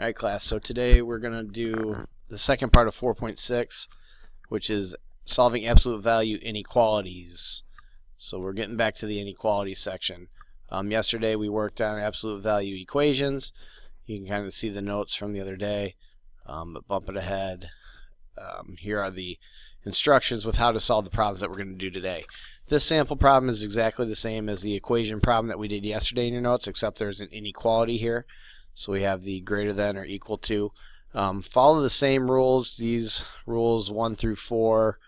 Alright class, so today we're going to do the second part of 4.6, which is solving absolute value inequalities. So we're getting back to the inequalities section. Yesterday we worked on absolute value equations. You can kind of see the notes from the other day, but bump it ahead. Here are the instructions with how to solve the problems that we're going to do today. This sample problem is exactly the same as the equation problem that we did yesterday in your notes, except there's an inequality here. So we have the greater than or equal to. Follow the same rules. These rules 1 through 4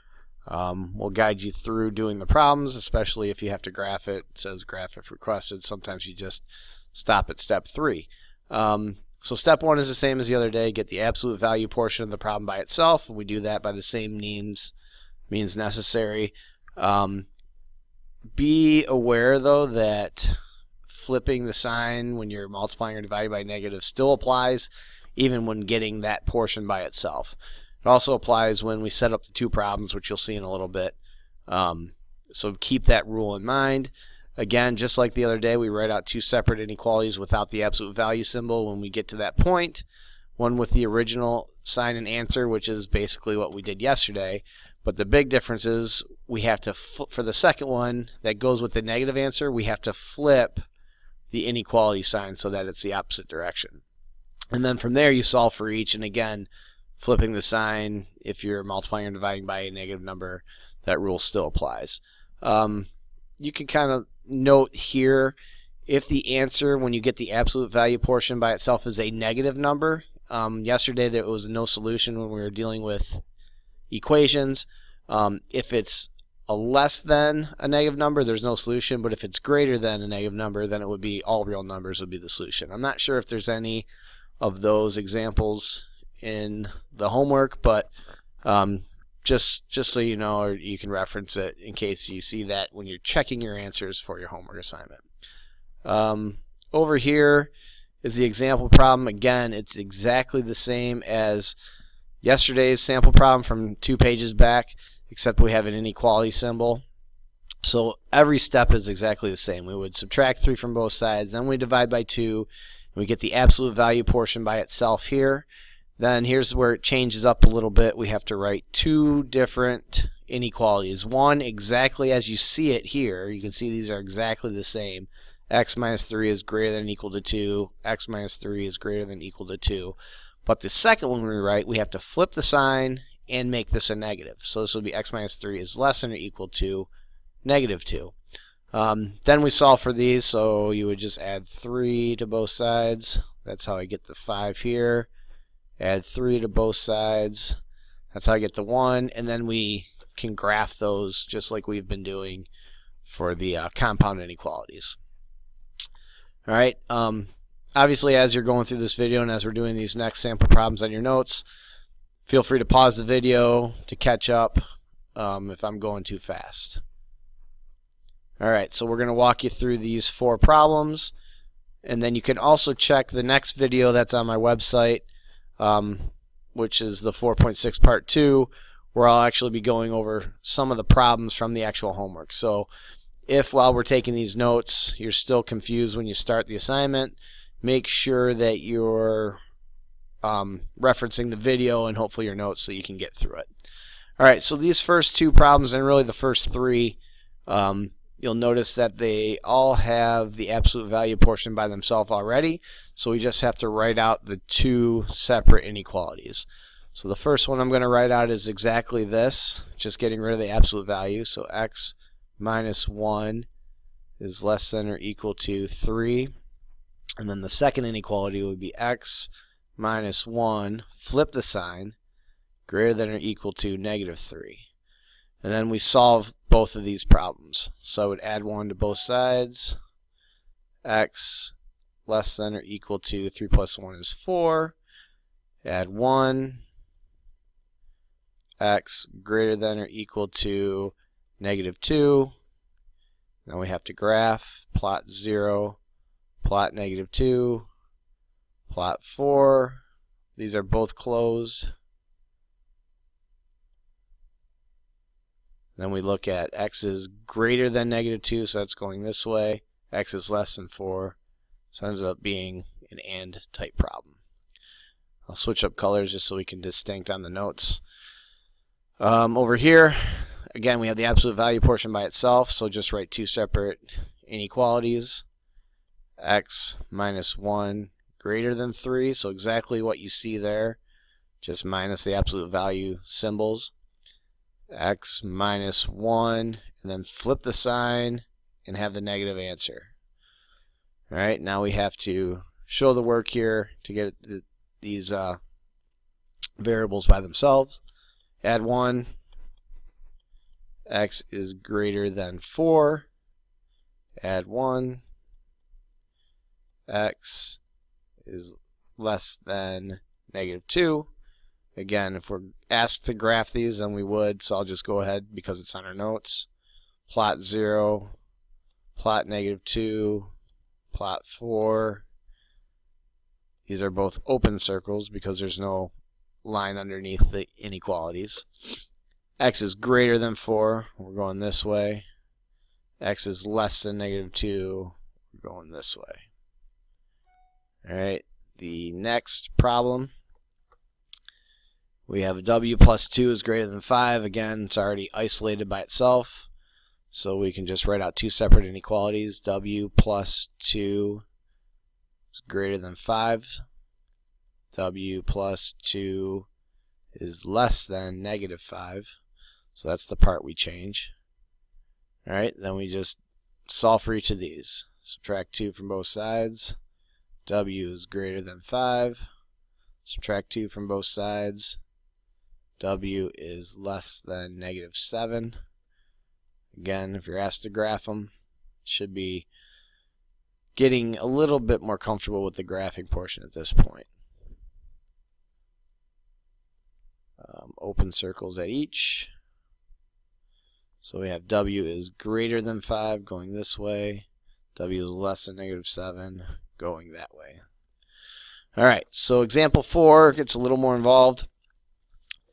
will guide you through doing the problems, especially if you have to graph it. It says graph if requested. Sometimes you just stop at step 3. So step 1 is the same as the other day. Get the absolute value portion of the problem by itself. We do that by the same means necessary. Be aware though that flipping the sign when you're multiplying or dividing by negative still applies even when getting that portion by itself. It also applies when we set up the two problems, which you'll see in a little bit. So keep that rule in mind. Again, just like the other day, we write out two separate inequalities without the absolute value symbol when we get to that point. One with the original sign and answer, which is basically what we did yesterday. But the big difference is we have to, for the second one that goes with the negative answer, we have to flip the inequality sign so that it's the opposite direction. And then from there you solve for each, and again, flipping the sign, if you're multiplying or dividing by a negative number, that rule still applies. You can kind of note here, if the answer when you get the absolute value portion by itself is a negative number, yesterday there was no solution when we were dealing with equations. If it's a less than a negative number, there's no solution, but if it's greater than a negative number, then it would be all real numbers would be the solution. I'm not sure if there's any of those examples in the homework, but just so you know, or you can reference it in case you see that when you're checking your answers for your homework assignment. Over here is the example problem. Again, it's exactly the same as yesterday's sample problem from 2 pages back, except we have an inequality symbol. So every step is exactly the same. We would subtract 3 from both sides, then we divide by 2, and we get the absolute value portion by itself here. Then here's where it changes up a little bit. We have to write two different inequalities. One exactly as you see it here. You can see these are exactly the same. X minus 3 is greater than or equal to 2. X minus 3 is greater than or equal to 2. But the second one we write, we have to flip the sign and make this a negative. So this will be x minus 3 is less than or equal to negative 2. Then we solve for these, so you would just add 3 to both sides. That's how I get the 5 here. Add 3 to both sides. That's how I get the 1. And then we can graph those just like we've been doing for the compound inequalities. Alright, obviously as you're going through this video and as we're doing these next sample problems on your notes, feel free to pause the video to catch up if I'm going too fast. Alright, so we're going to walk you through these 4 problems, and then you can also check the next video that's on my website, which is the 4.6 part 2, where I'll actually be going over some of the problems from the actual homework. So if while we're taking these notes you're still confused when you start the assignment, make sure that you're referencing the video and hopefully your notes so you can get through it. Alright, so these first 2 problems, and really the first 3, you'll notice that they all have the absolute value portion by themselves already, so we just have to write out the 2 separate inequalities. So the first one I'm going to write out is exactly this, just getting rid of the absolute value. So x minus 1 is less than or equal to 3. And then the second inequality would be x minus 1, flip the sign, greater than or equal to negative 3. And then we solve both of these problems. So I would add 1 to both sides. X less than or equal to 3 plus 1 is 4. Add 1. X greater than or equal to negative 2. Now we have to graph, plot 0, plot negative 2, plot 4. These are both closed. Then we look at x is greater than negative 2, so that's going this way. X is less than 4, so it ends up being an AND type problem. I'll switch up colors just so we can distinct on the notes. Over here, again, we have the absolute value portion by itself, so just write two separate inequalities. X minus 1 greater than 3, so exactly what you see there, just minus the absolute value symbols. X minus 1, and then flip the sign and have the negative answer. Alright, now we have to show the work here to get these variables by themselves. Add 1, x is greater than 4, add 1, x is less than negative 2. Again, if we're asked to graph these, then we would, so I'll just go ahead because it's on our notes. Plot 0, plot negative 2, plot 4. These are both open circles because there's no line underneath the inequalities. X is greater than 4, we're going this way. X is less than negative 2, we're going this way. Alright, the next problem, we have w plus 2 is greater than 5. Again, it's already isolated by itself, so we can just write out two separate inequalities. W plus 2 is greater than 5. W plus 2 is less than negative 5. So that's the part we change. Alright, then we just solve for each of these. Subtract 2 from both sides. W is greater than 5. Subtract 2 from both sides. W is less than negative 7. Again, if you're asked to graph them, should be getting a little bit more comfortable with the graphing portion at this point. Open circles at each. So we have W is greater than 5 going this way. W is less than negative 7 going that way. Alright, so example 4 gets a little more involved,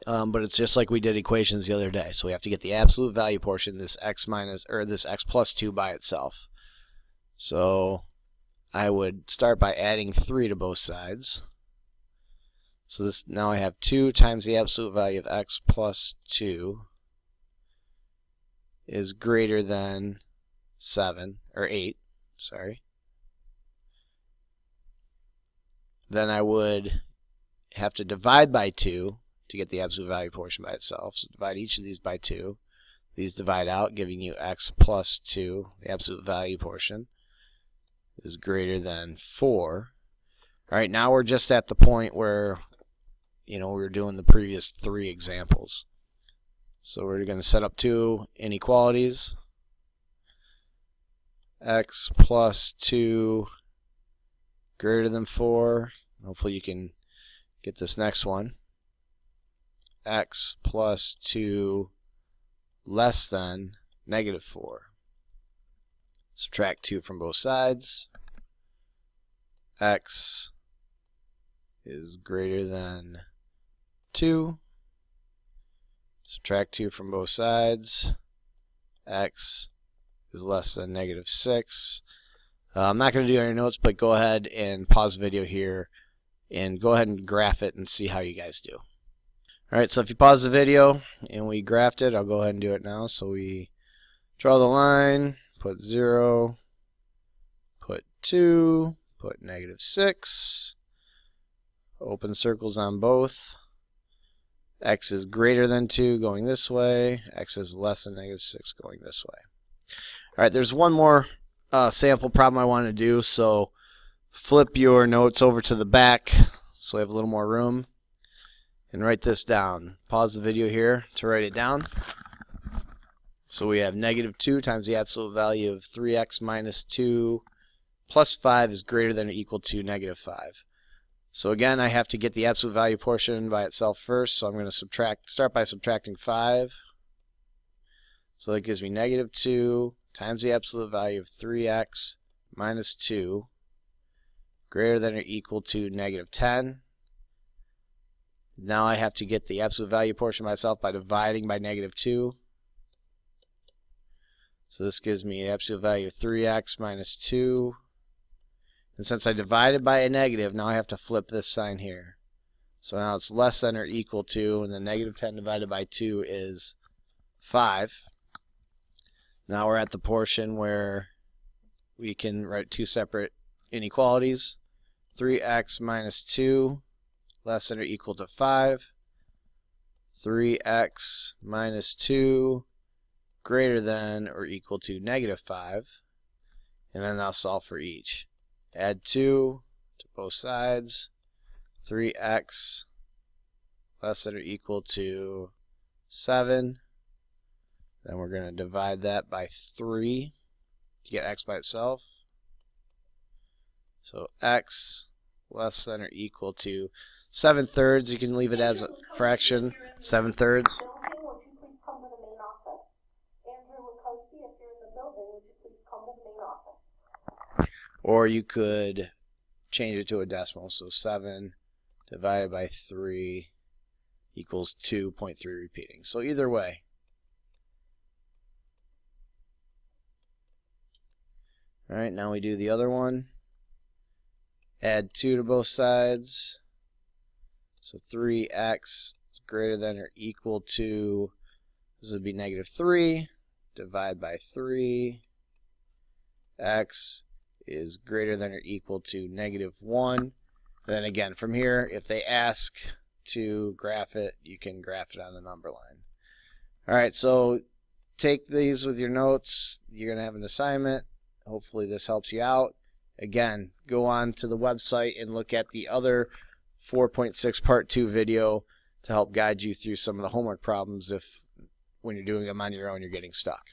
but it's just like we did equations the other day. So we have to get the absolute value portion, this x plus 2 by itself. So I would start by adding 3 to both sides. So this, now I have 2 times the absolute value of x plus 2 is greater than 8, sorry. Then I would have to divide by 2 to get the absolute value portion by itself. So divide each of these by 2. These divide out, giving you x plus 2, the absolute value portion, is greater than 4. Alright, now we're just at the point where, we were doing the previous 3 examples. So we're going to set up 2 inequalities. X plus 2 greater than 4. Hopefully you can get this next one. X plus 2 less than negative 4. Subtract 2 from both sides. X is greater than 2. Subtract 2 from both sides. X is less than negative 6. I'm not going to do any notes, but go ahead and pause the video here and go ahead and graph it and see how you guys do. Alright, so if you pause the video and we graphed it, I'll go ahead and do it now. So we draw the line, put 0, put 2, put negative 6, open circles on both. X is greater than 2 going this way, X is less than negative 6 going this way. Alright, there's one more sample problem I want to do, so flip your notes over to the back so we have a little more room and write this down. Pause the video here to write it down. So we have negative 2 times the absolute value of 3x minus 2 plus 5 is greater than or equal to negative 5. So again, I have to get the absolute value portion by itself first, so I'm going to start by subtracting 5. So that gives me negative 2 times the absolute value of 3x minus 2 greater than or equal to negative 10. Now I have to get the absolute value portion by itself by dividing by negative 2. So this gives me the absolute value of 3x minus 2. And since I divided by a negative, now I have to flip this sign here. So now it's less than or equal to, and then negative 10 divided by 2 is 5. Now we're at the portion where we can write two separate inequalities. 3x minus 2 less than or equal to 5. 3x minus 2 greater than or equal to negative 5. And then I'll solve for each. Add 2 to both sides. 3x less than or equal to 7. Then we're going to divide that by 3 to get x by itself. So x less than or equal to 7/3. You can leave it as a fraction, 7/3. Or you could change it to a decimal. So 7 divided by 3 equals 2.3 repeating. So either way. Alright, now we do the other one. Add 2 to both sides. So 3x is greater than or equal to, this would be negative 3. Divide by 3. X is greater than or equal to negative 1. Then again, from here, if they ask to graph it, you can graph it on the number line. Alright, so take these with your notes. You're going to have an assignment. Hopefully this helps you out. Again, go on to the website and look at the other 4.6 part 2 video to help guide you through some of the homework problems if when you're doing them on your own you're getting stuck.